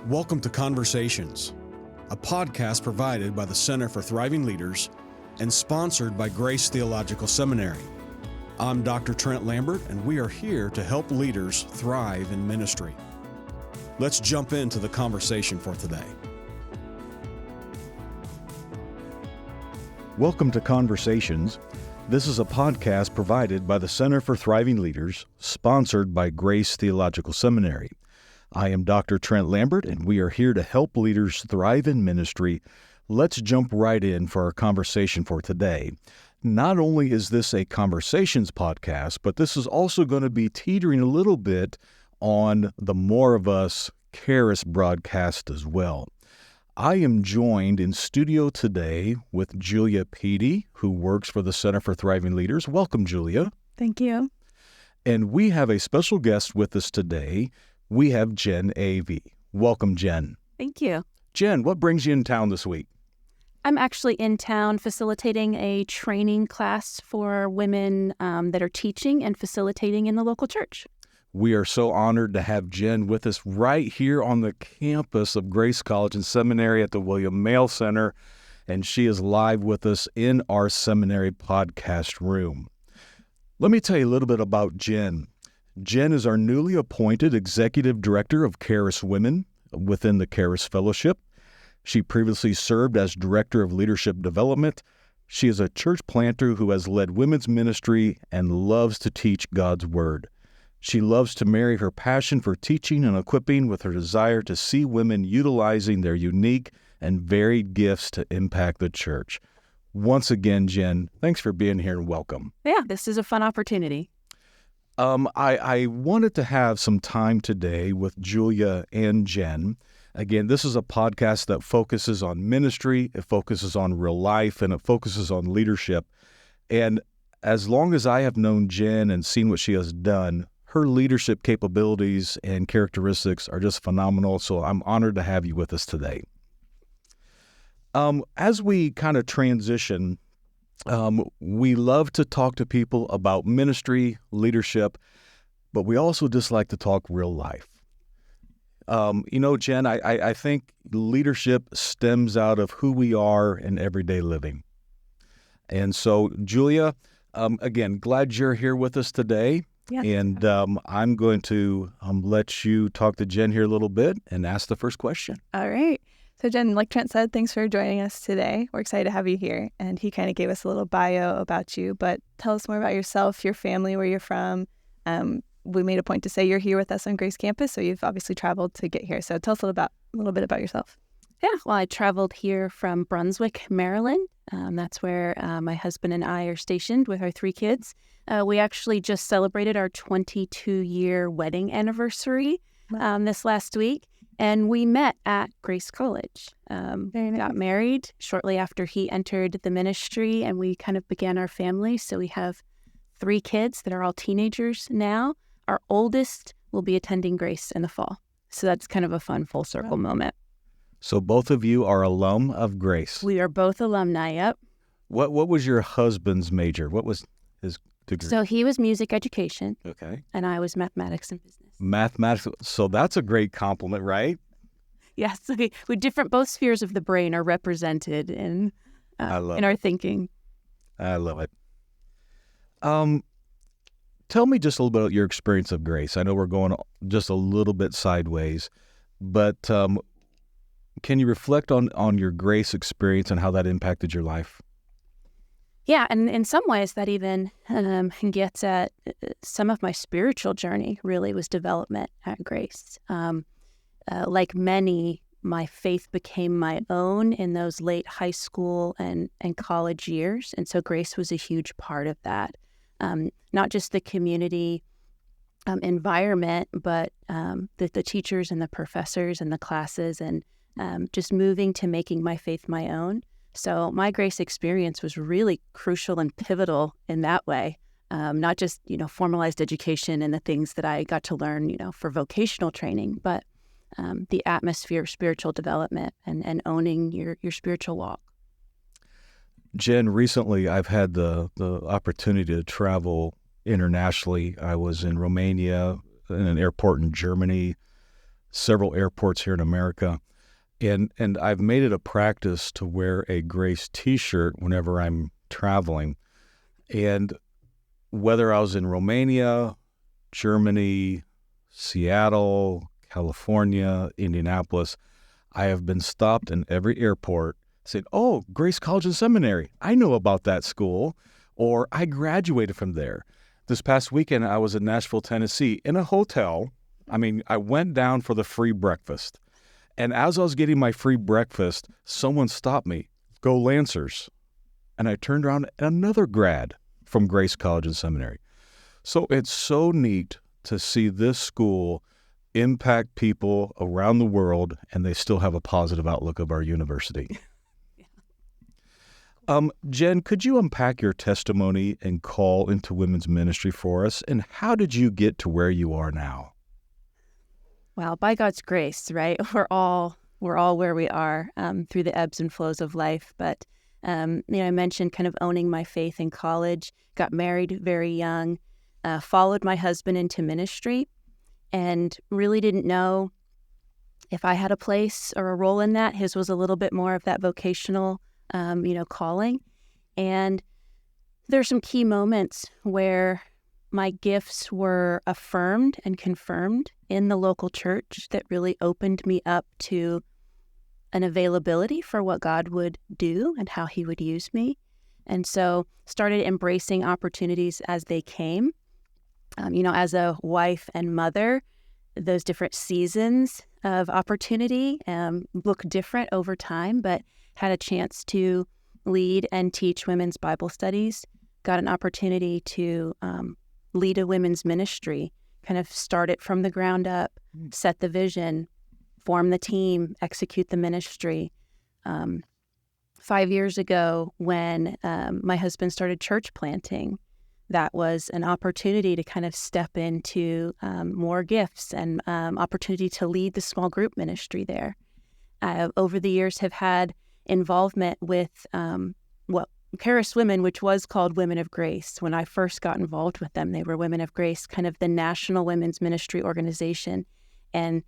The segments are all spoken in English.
Welcome to Conversations, a podcast provided by the Center for Thriving Leaders and sponsored by Grace Theological Seminary. I'm Dr. Trent Lambert, and we are here to help leaders thrive in ministry. Let's jump into the conversation for today. Welcome to Conversations. This is a podcast provided by the Center for Thriving Leaders, sponsored by Grace Theological Seminary. I am Dr. Trent Lambert, and we are here to help leaders thrive in ministry. Let's jump right in for our conversation for today. Not only is this a conversations podcast, but this is also going to be teetering a little bit on the More of Us Charis broadcast as well. I am joined in studio today with Julia Peedy, who works for the Center for Thriving Leaders. Welcome, Julia. Thank you. And we have a special guest with us today. We have Jenn Avey. Welcome, Jenn. Thank you. Jenn, what brings you in town this week? I'm actually in town facilitating a training class for women that are teaching and facilitating in the local church. We are so honored to have Jenn with us right here on the campus of Grace College and Seminary at the William Mail Center, and she is live with us in our seminary podcast room. Let me tell you a little bit about Jenn. Jenn is our newly appointed Executive Director of Charis Women within the Charis Fellowship. She previously served as Director of Leadership Development. She is a church planter who has led women's ministry and loves to teach God's Word. She loves to marry her passion for teaching and equipping with her desire to see women utilizing their unique and varied gifts to impact the church. Once again, Jenn, thanks for being here and welcome. Yeah, this is a fun opportunity. I wanted to have some time today with Julia and Jenn. Again, this is a podcast that focuses on ministry, it focuses on real life, and it focuses on leadership. And as long as I have known Jenn and seen what she has done, her leadership capabilities and characteristics are just phenomenal. So I'm honored to have you with us today. As we kind of transition, we love to talk to people about ministry, leadership, but we also just like to talk real life. Jenn, I think leadership stems out of who we are in everyday living. And so, Julia, again, glad you're here with us today. Yes. And I'm going to let you talk to Jenn here a little bit and ask the first question. All right. So Jenn, like Trent said, thanks for joining us today. We're excited to have you here. And he kind of gave us a little bio about you, but tell us more about yourself, your family, where you're from. We made a point to say you're here with us on Grace Campus, so you've obviously traveled to get here. So tell us a little bit about yourself. Yeah, well, I traveled here from Brunswick, Maryland. That's where my husband and I are stationed with our 3 kids. We actually just celebrated our 22-year wedding anniversary this last week. And we met at Grace College. Very nice. Got married shortly after he entered the ministry, and we kind of began our family. So we have 3 kids that are all teenagers now. Our oldest will be attending Grace in the fall. So that's kind of a fun full circle moment. So both of you are alum of Grace. We are both alumni, yep. What was your husband's major? What was his degree? So he was music education. Okay. And I was mathematics and business. Mathematics. So that's a great compliment, right? Yes. Both spheres of the brain are represented in our thinking. I love it. Tell me just a little bit about your experience of Grace. I know we're going just a little bit sideways, but can you reflect on your Grace experience and how that impacted your life? Yeah, and in some ways that even gets at some of my spiritual journey really was development at Grace. Like many, my faith became my own in those late high school and college years, and so Grace was a huge part of that. Not just the community environment, but the teachers and the professors and the classes, and just moving to making my faith my own. So my Grace experience was really crucial and pivotal in that way, not just, formalized education and the things that I got to learn, for vocational training, but the atmosphere of spiritual development and owning your spiritual walk. Jenn, recently I've had the opportunity to travel internationally. I was in Romania, in an airport in Germany, several airports here in America. And I've made it a practice to wear a Grace t-shirt whenever I'm traveling. And whether I was in Romania, Germany, Seattle, California, Indianapolis, I have been stopped in every airport saying, "Oh, Grace College and Seminary. I know about that school," or "I graduated from there." This past weekend, I was in Nashville, Tennessee, in a hotel. I went down for the free breakfast. And as I was getting my free breakfast, someone stopped me. "Go Lancers." And I turned around, and another grad from Grace College and Seminary. So it's so neat to see this school impact people around the world, and they still have a positive outlook of our university. Jenn, could you unpack your testimony and call into women's ministry for us? And how did you get to where you are now? Well, by God's grace, right? We're all where we are through the ebbs and flows of life. But I mentioned kind of owning my faith in college. Got married very young. Followed my husband into ministry, and really didn't know if I had a place or a role in that. His was a little bit more of that vocational, calling. And there's some key moments where my gifts were affirmed and confirmed in the local church that really opened me up to an availability for what God would do and how he would use me. And so started embracing opportunities as they came. As a wife and mother, those different seasons of opportunity look different over time, but had a chance to lead and teach women's Bible studies, got an opportunity to lead a women's ministry, kind of start it from the ground up, set the vision, form the team, execute the ministry. 5 years ago, when my husband started church planting, that was an opportunity to kind of step into more gifts and opportunity to lead the small group ministry there. Over the years have had involvement with Charis Women, which was called Women of Grace. When I first got involved with them, they were Women of Grace, kind of the national women's ministry organization, and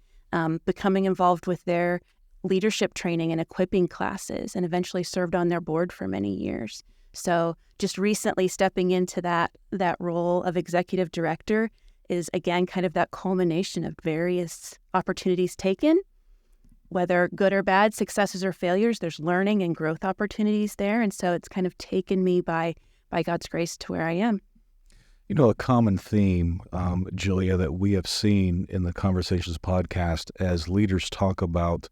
becoming involved with their leadership training and equipping classes, and eventually served on their board for many years. So just recently stepping into that role of executive director is, again, kind of that culmination of various opportunities taken, whether good or bad, successes or failures. There's learning and growth opportunities there. And so it's kind of taken me by God's grace to where I am. A common theme, Julia, that we have seen in the Conversations podcast as leaders talk about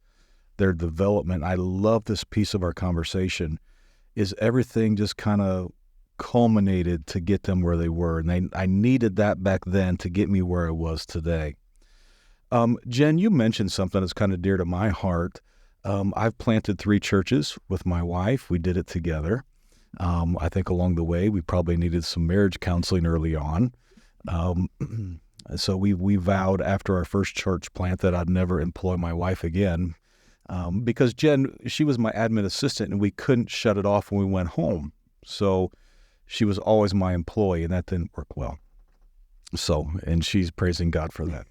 their development, I love this piece of our conversation, is everything just kind of culminated to get them where they were. And I needed that back then to get me where I was today. Jenn, you mentioned something that's kind of dear to my heart. I've planted 3 churches with my wife. We did it together. I think along the way, we probably needed some marriage counseling early on. So we vowed after our first church plant that I'd never employ my wife again. Because Jenn, she was my admin assistant, and we couldn't shut it off when we went home. So she was always my employee, and that didn't work well. And she's praising God for that.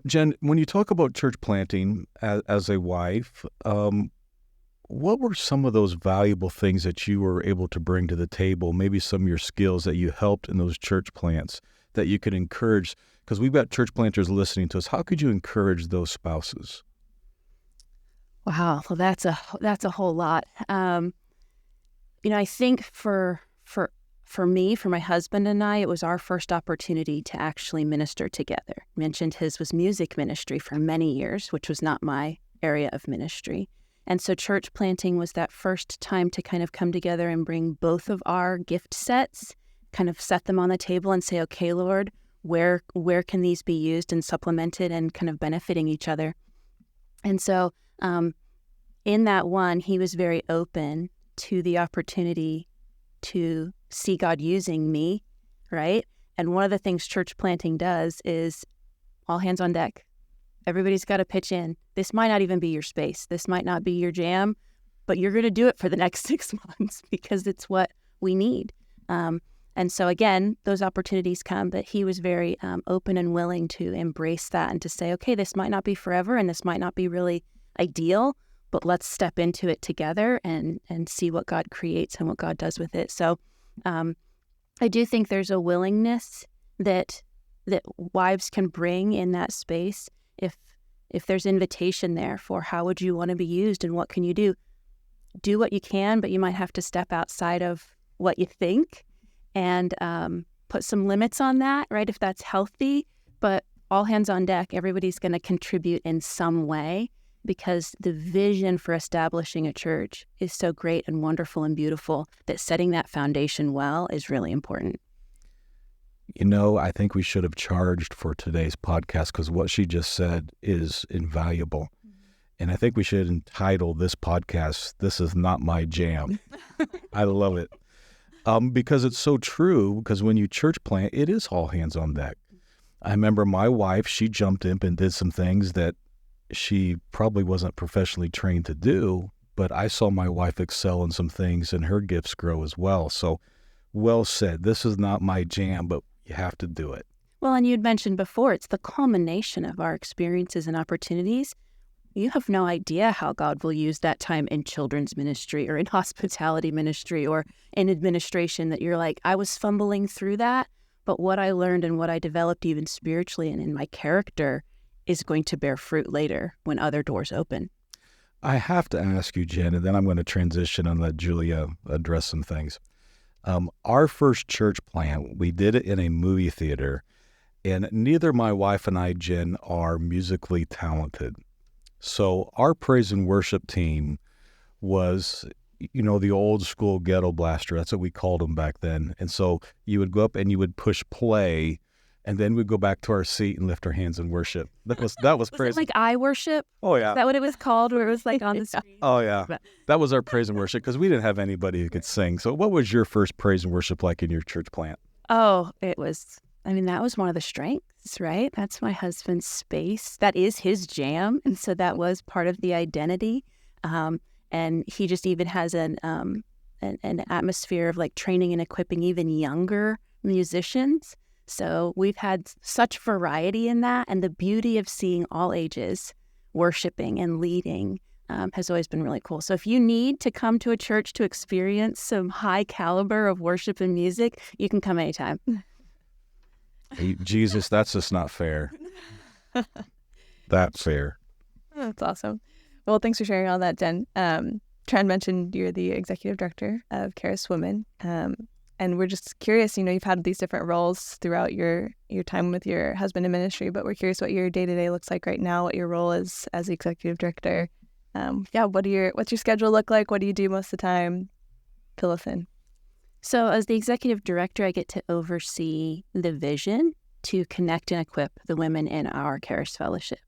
Jenn, when you talk about church planting as a wife, what were some of those valuable things that you were able to bring to the table, maybe some of your skills that you helped in those church plants that you could encourage? Because we've got church planters listening to us. How could you encourage those spouses? Wow, well, that's a whole lot. I think for me, for my husband and I, it was our first opportunity to actually minister together. I mentioned his was music ministry for many years, which was not my area of ministry. And so church planting was that first time to kind of come together and bring both of our gift sets, kind of set them on the table and say, okay, Lord, where can these be used and supplemented and kind of benefiting each other? And so in that one, he was very open to the opportunity to see God using me, right? And one of the things church planting does is all hands on deck. Everybody's got to pitch in. This might not even be your space. This might not be your jam, but you're going to do it for the next 6 months because it's what we need. And so again, those opportunities come, but he was very open and willing to embrace that and to say, okay, this might not be forever and this might not be really ideal, but let's step into it together and see what God creates and what God does with it. So I do think there's a willingness that wives can bring in that space if there's invitation there for how would you want to be used and what can you do. Do what you can, but you might have to step outside of what you think and put some limits on that, right, if that's healthy. But all hands on deck, everybody's going to contribute in some way because the vision for establishing a church is so great and wonderful and beautiful that setting that foundation well is really important. I think we should have charged for today's podcast because what she just said is invaluable. Mm-hmm. And I think we should entitle this podcast, "This Is Not My Jam." I love it. Because it's so true, because when you church plant, it is all hands on deck. I remember my wife, she jumped in and did some things that she probably wasn't professionally trained to do, but I saw my wife excel in some things and her gifts grow as well. So well said. This is not my jam, but you have to do it. Well, and you'd mentioned before, it's the culmination of our experiences and opportunities. You have no idea how God will use that time in children's ministry or in hospitality ministry or in administration that you're like, I was fumbling through that, but what I learned and what I developed even spiritually and in my character is going to bear fruit later when other doors open. I have to ask you, Jen, and then I'm going to transition and let Julia address some things. Our first church plant, we did it in a movie theater, and neither my wife and I, Jen, are musically talented. So our praise and worship team was, the old school ghetto blaster. That's what we called them back then. And so you would go up and you would push play, and then we'd go back to our seat and lift our hands in worship. That was praise. Was it like I worship? Oh, yeah. Is that what it was called, where it was like on the screen? Oh, yeah. That was our praise and worship because we didn't have anybody who could sing. So what was your first praise and worship like in your church plant? Oh, that was one of the strengths, right? That's my husband's space. That is his jam. And so that was part of the identity. And he just even has an atmosphere of like training and equipping even younger musicians. So we've had such variety in that. And the beauty of seeing all ages worshiping and leading has always been really cool. So if you need to come to a church to experience some high caliber of worship and music, you can come anytime. Hey, Jesus, that's just not fair. That's fair. That's awesome. Well, thanks for sharing all that, Jen. Tran mentioned you're the executive director of Charis Women. And we're just curious, you've had these different roles throughout your time with your husband in ministry, but we're curious what your day-to-day looks like right now, what your role is as the executive director. What's your schedule look like? What do you do most of the time? Fill us in. So as the executive director, I get to oversee the vision to connect and equip the women in our Charis Fellowship.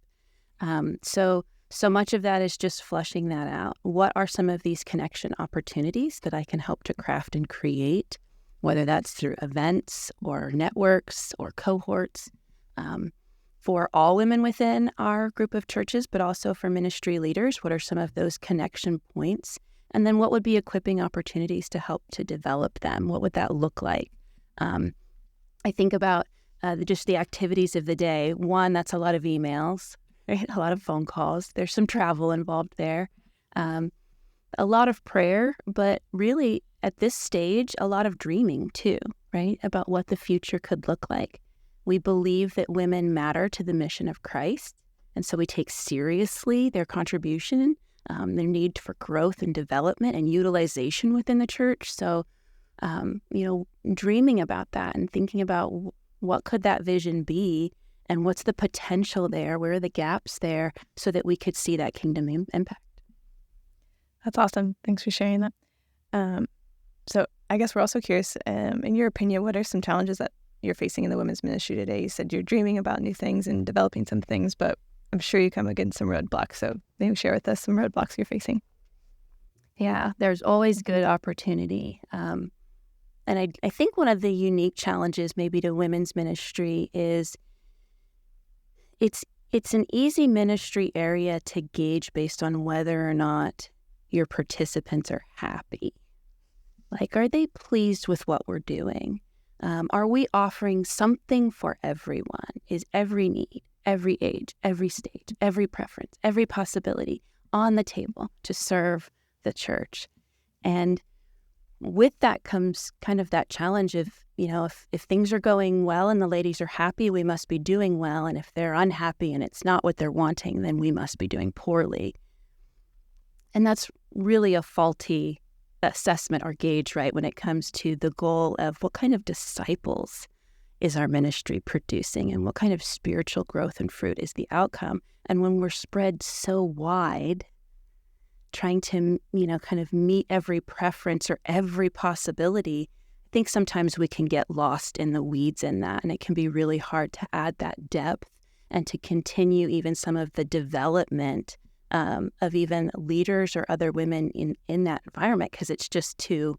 So much of that is just fleshing that out. What are some of these connection opportunities that I can help to craft and create, whether that's through events or networks or cohorts, for all women within our group of churches, but also for ministry leaders? What are some of those connection points? And then what would be equipping opportunities to help to develop them? What would that look like? I think about just the activities of the day. One, that's a lot of emails, right? A lot of phone calls. There's some travel involved there. A lot of prayer, but really at this stage, a lot of dreaming too, right? About what the future could look like. We believe that women matter to the mission of Christ. And so we take seriously their contribution, their need for growth and development and utilization within the church. So, dreaming about that and thinking about what could that vision be and what's the potential there, where are the gaps there so that we could see that kingdom impact. That's awesome. Thanks for sharing that. So I guess we're also curious, in your opinion, what are some challenges that you're facing in the women's ministry today? You said you're dreaming about new things and developing some things, but I'm sure you come against some roadblocks. So maybe share with us some roadblocks you're facing. Yeah, there's always good opportunity. And I think one of the unique challenges maybe to women's ministry is it's an easy ministry area to gauge based on whether or not your participants are happy. Like, are they pleased with what we're doing? Are we offering something for everyone? Is every need, every age, every stage, every preference, every possibility on the table to serve the church? And with that comes kind of that challenge of, if things are going well and the ladies are happy, we must be doing well. And if they're unhappy and it's not what they're wanting, then we must be doing poorly. And that's really a faulty assessment or gauge, right, when it comes to the goal of what kind of disciples is our ministry producing and what kind of spiritual growth and fruit is the outcome. And when we're spread so wide, trying to, kind of meet every preference or every possibility, I think sometimes we can get lost in the weeds in that, and it can be really hard to add that depth and to continue even some of the development of even leaders or other women in that environment, because it's just too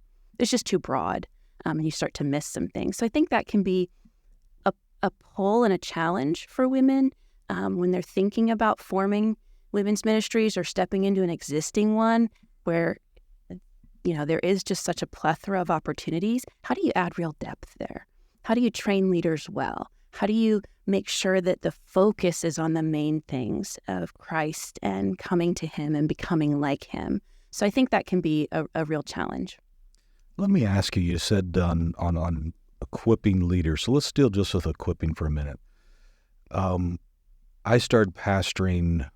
broad, and you start to miss some things. So I think that can be a pull and a challenge for women when they're thinking about forming women's ministries or stepping into an existing one where, there is just such a plethora of opportunities. How do you add real depth there? How do you train leaders well? How do you make sure that the focus is on the main things of Christ and coming to him and becoming like him? So I think that can be a real challenge. Let me ask you, you said on equipping leaders. So let's deal just with equipping for a minute. I started pastoring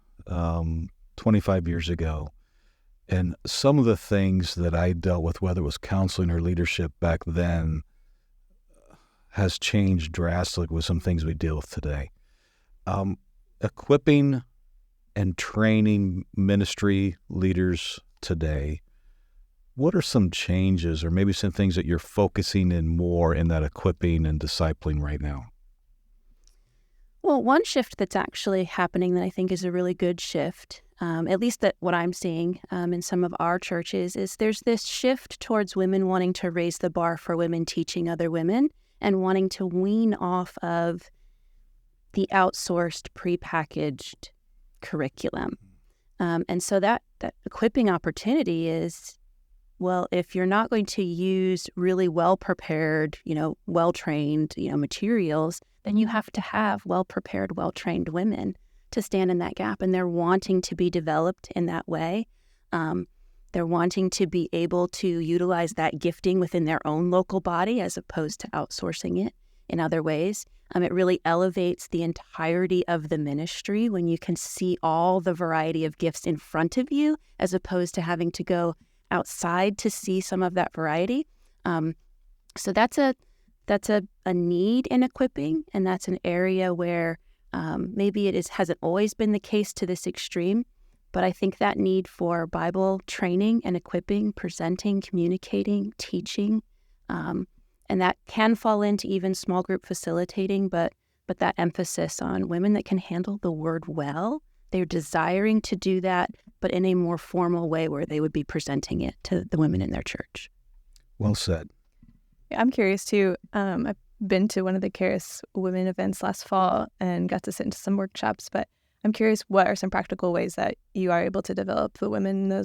25 years ago, and some of the things that I dealt with, whether it was counseling or leadership back then, has changed drastically with some things we deal with today. Equipping and training ministry leaders today, what are some changes or maybe some things that you're focusing in more in that equipping and discipling right now? Well, one shift that's actually happening that I think is a really good shift, at least that what I'm seeing in some of our churches, is there's this shift towards women wanting to raise the bar for women teaching other women and wanting to wean off of the outsourced, prepackaged curriculum. And so that equipping opportunity is, well, if you're not going to use really well-prepared, well-trained, materials, then you have to have well-prepared, well-trained women to stand in that gap. And they're wanting to be developed in that way. They're wanting to be able to utilize that gifting within their own local body as opposed to outsourcing it in other ways. It really elevates the entirety of the ministry when you can see all the variety of gifts in front of you as opposed to having to go outside to see some of that variety. So that's a need in equipping, and that's an area where maybe hasn't always been the case to this extreme, but I think that need for Bible training and equipping, presenting, communicating, teaching, and that can fall into even small group facilitating, but that emphasis on women that can handle the word well, they're desiring to do that, but in a more formal way where they would be presenting it to the women in their church. Well said. Yeah, I'm curious too. I've been to one of the Charis women events last fall and got to sit into some workshops, but I'm curious, what are some practical ways that you are able to develop the women in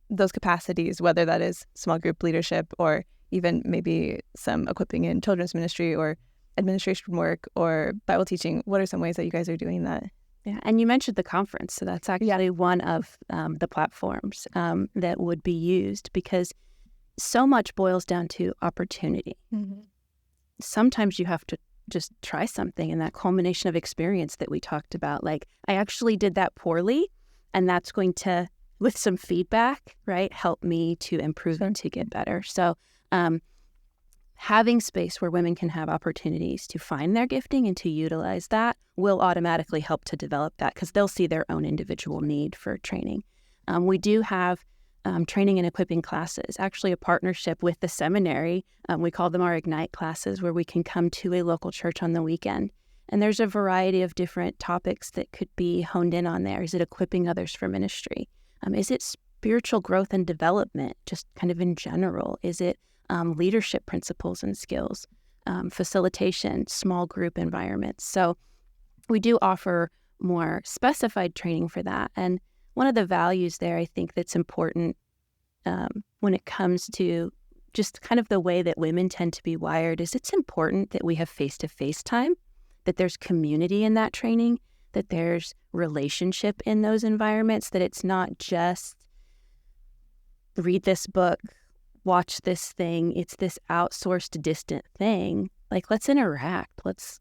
those capacities, whether that is small group leadership or even maybe some equipping in children's ministry or administration work or Bible teaching? What are some ways that you guys are doing that? Yeah, and you mentioned the conference, so that's actually one of the platforms that would be used, because so much boils down to opportunity. Mm-hmm. Sometimes you have to just try something, and that culmination of experience that we talked about, like, I actually did that poorly, and that's going to, with some feedback, right, help me to improve and to get better. So having space where women can have opportunities to find their gifting and to utilize that will automatically help to develop that, because they'll see their own individual need for training. We do have training and equipping classes, actually a partnership with the Seminary. We call them our Ignite classes, where we can come to a local church on the weekend. And there's a variety of different topics that could be honed in on there. Is it equipping others for ministry? Is it spiritual growth and development, just kind of in general? Is it leadership principles and skills, facilitation, small group environments? So we do offer more specified training for that. And one of the values there, I think, that's important when it comes to just kind of the way that women tend to be wired is it's important that we have face-to-face time, that there's community in that training, that there's relationship in those environments, that it's not just read this book, watch this thing. It's this outsourced, distant thing. Like, let's interact. Let's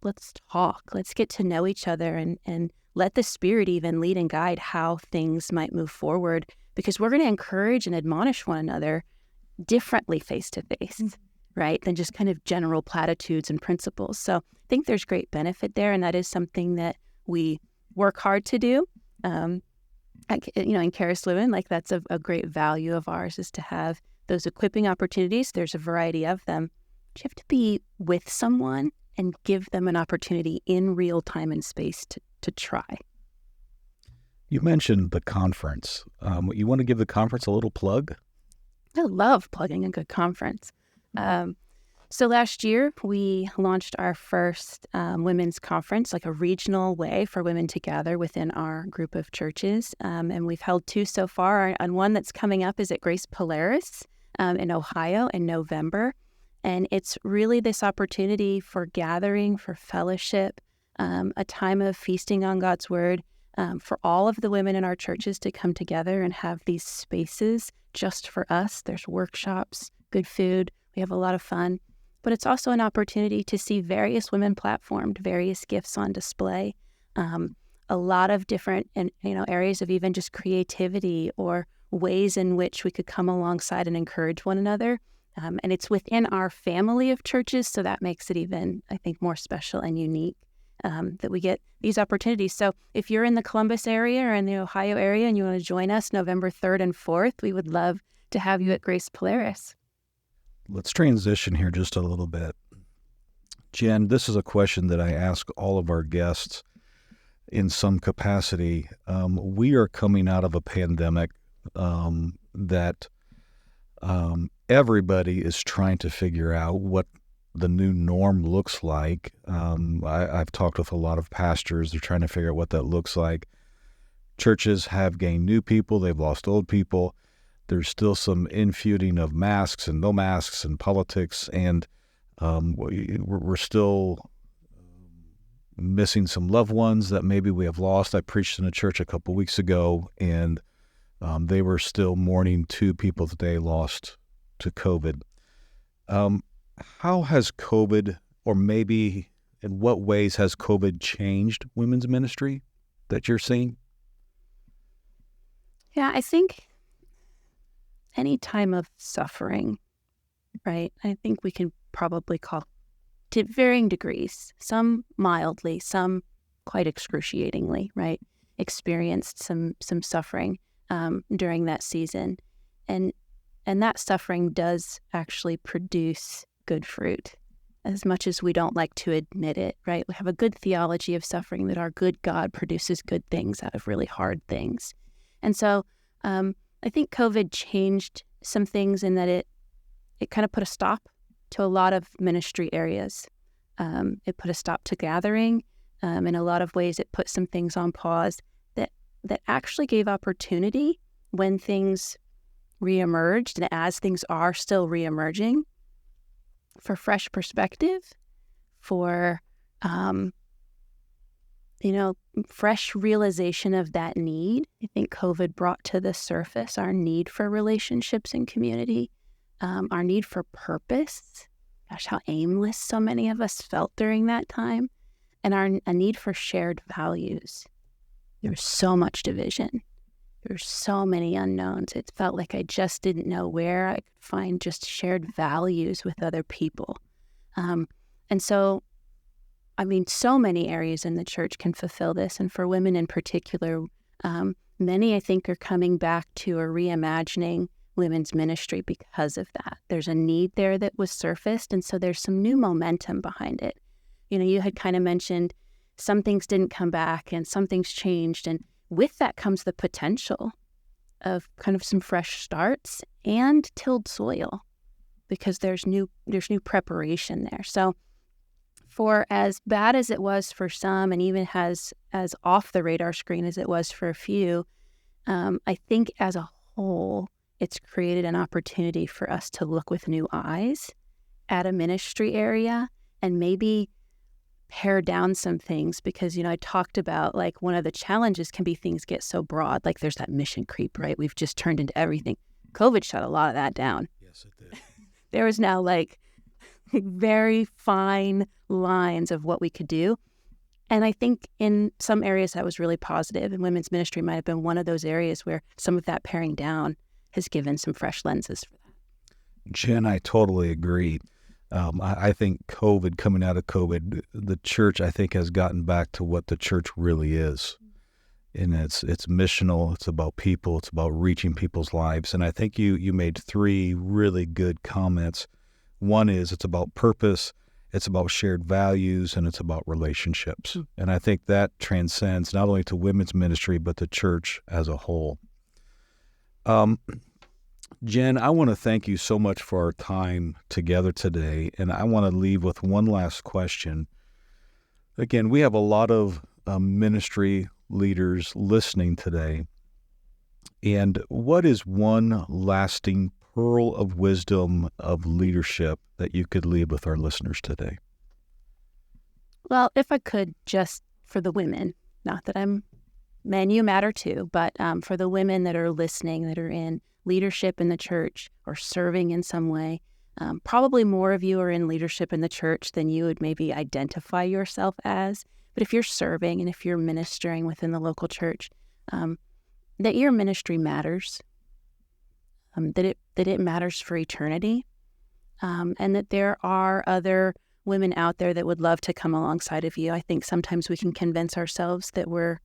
talk. Let's get to know each other and let the Spirit even lead and guide how things might move forward, because we're going to encourage and admonish one another differently face to face, right, than just kind of general platitudes and principles. So I think there's great benefit there, and that is something that we work hard to do. In Charis Lewin, like that's a great value of ours, is to have those equipping opportunities. There's a variety of them. But you have to be with someone and give them an opportunity in real time and space to try. You mentioned the conference. You want to give the conference a little plug? I love plugging a good conference. So last year, we launched our first women's conference, like a regional way for women to gather within our group of churches. And we've held 2 so far. And one that's coming up is at Grace Polaris in Ohio in November. And it's really this opportunity for gathering, for fellowship, a time of feasting on God's Word, for all of the women in our churches to come together and have these spaces just for us. There's workshops, good food. We have a lot of fun. But it's also an opportunity to see various women platformed, various gifts on display, a lot of different areas of even just creativity or ways in which we could come alongside and encourage one another. And it's within our family of churches, so that makes it even, I think, more special and unique that we get these opportunities. So if you're in the Columbus area or in the Ohio area and you want to join us November 3rd and 4th, we would love to have you at Grace Polaris. Let's transition here just a little bit. Jenn, this is a question that I ask all of our guests in some capacity. We are coming out of a pandemic that everybody is trying to figure out what the new norm looks like. I've talked with a lot of pastors. They're trying to figure out what that looks like. Churches have gained new people. They've lost old people. There's still some infuting of masks and no masks and politics, and we're still missing some loved ones that maybe we have lost. I preached in a church a couple weeks ago, and they were still mourning 2 people that they lost to COVID. How has COVID, or maybe in what ways has COVID changed women's ministry that you're seeing? Yeah, I think any time of suffering, right, I think we can probably call to varying degrees, some mildly, some quite excruciatingly, right, experienced some suffering during that season. And that suffering does actually produce good fruit, as much as we don't like to admit it, right? We have a good theology of suffering, that our good God produces good things out of really hard things. And so I think COVID changed some things in that it kind of put a stop to a lot of ministry areas. It put a stop to gathering. In a lot of ways, it put some things on pause that actually gave opportunity when things reemerged, and as things are still reemerging, for fresh perspective, for fresh realization of that need. I think COVID brought to the surface our need for relationships and community, our need for purpose. Gosh, how aimless so many of us felt during that time, and a need for shared values. There was so much division. There were so many unknowns. It felt like I just didn't know where I could find just shared values with other people. And so, so many areas in the church can fulfill this. And for women in particular, many, I think, are coming back to or reimagining women's ministry because of that. There's a need there that was surfaced. And so there's some new momentum behind it. You had kind of mentioned some things didn't come back and some things changed. And with that comes the potential of kind of some fresh starts and tilled soil, because there's new preparation there. So for as bad as it was for some, and even as off the radar screen as it was for a few, I think as a whole, it's created an opportunity for us to look with new eyes at a ministry area and maybe pare down some things, because, I talked about like one of the challenges can be things get so broad, like there's that mission creep, right? We've just turned into everything. COVID shut a lot of that down. Yes, it did. There is now like very fine lines of what we could do. And I think in some areas that was really positive, and women's ministry might have been one of those areas where some of that paring down has given some fresh lenses for that. Jen, I totally agree. I think coming out of COVID, the church, I think, has gotten back to what the church really is. And it's missional. It's about people. It's about reaching people's lives. And I think you made three really good comments. One is it's about purpose, it's about shared values, and it's about relationships. And I think that transcends not only to women's ministry, but the church as a whole. Jen, I want to thank you so much for our time together today, and I want to leave with one last question. Again, we have a lot of ministry leaders listening today, and what is one lasting pearl of wisdom of leadership that you could leave with our listeners today? Well, if I could, just for the women, not that men, you matter too, but for the women that are listening, that are in leadership in the church or serving in some way, probably more of you are in leadership in the church than you would maybe identify yourself as. But if you're serving and if you're ministering within the local church, that your ministry matters, that it matters for eternity, and that there are other women out there that would love to come alongside of you. I think sometimes we can convince ourselves that we're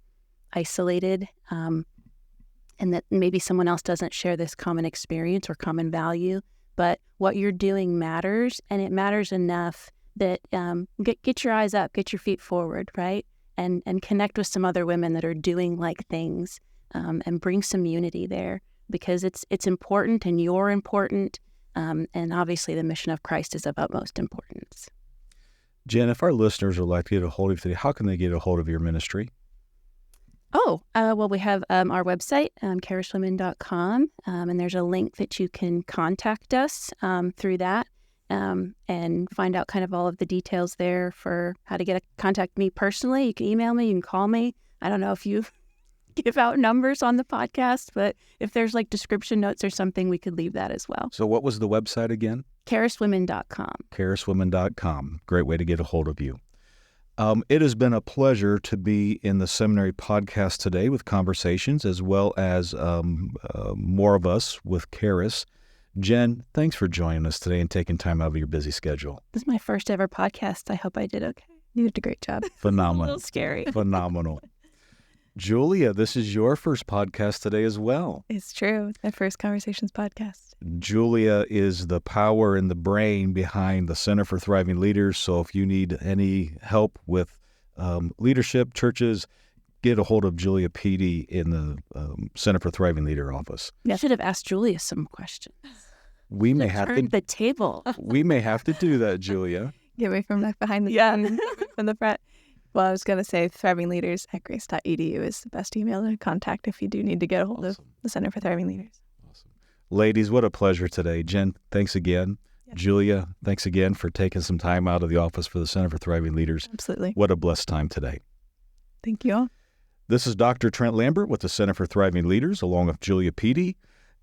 isolated, and that maybe someone else doesn't share this common experience or common value, but what you're doing matters, and it matters enough that get your eyes up, get your feet forward, right? And connect with some other women that are doing like things, and bring some unity there, because it's important and you're important, and obviously the mission of Christ is of utmost importance. Jen, if our listeners would like to get a hold of you today, how can they get a hold of your ministry? Well, we have our website, chariswomen.com, and there's a link that you can contact us through that, and find out kind of all of the details there for how to contact me personally. You can email me, you can call me. I don't know if you give out numbers on the podcast, but if there's like description notes or something, we could leave that as well. So what was the website again? chariswomen.com. chariswomen.com. Great way to get a hold of you. It has been a pleasure to be in the Seminary podcast today with conversations, as well as more of us with Charis. Jen, thanks for joining us today and taking time out of your busy schedule. This is my first ever podcast. I hope I did okay. You did a great job. Phenomenal. A little scary. Phenomenal. Julia, this is your first podcast today as well. It's true. My first Conversations podcast. Julia is the power and the brain behind the Center for Thriving Leaders. So if you need any help with leadership, churches, get a hold of Julia Petey in the Center for Thriving Leader office. I should have asked Julia some questions. We may have to the table. We may have to do that, Julia. Get away from that behind the from the front. Well, I was going to say thrivingleaders@grace.edu is the best email to contact if you do need to get a hold of the Center for Thriving Leaders. Awesome. Ladies, what a pleasure today. Jen, thanks again. Yep. Julia, thanks again for taking some time out of the office for the Center for Thriving Leaders. Absolutely. What a blessed time today. Thank you all. This is Dr. Trent Lambert with the Center for Thriving Leaders, along with Julia Petey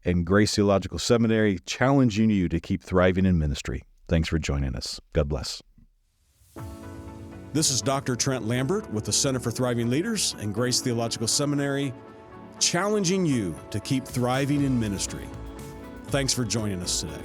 and Grace Theological Seminary, challenging you to keep thriving in ministry. Thanks for joining us. God bless. This is Dr. Trent Lambert with the Center for Thriving Leaders and Grace Theological Seminary, challenging you to keep thriving in ministry. Thanks for joining us today.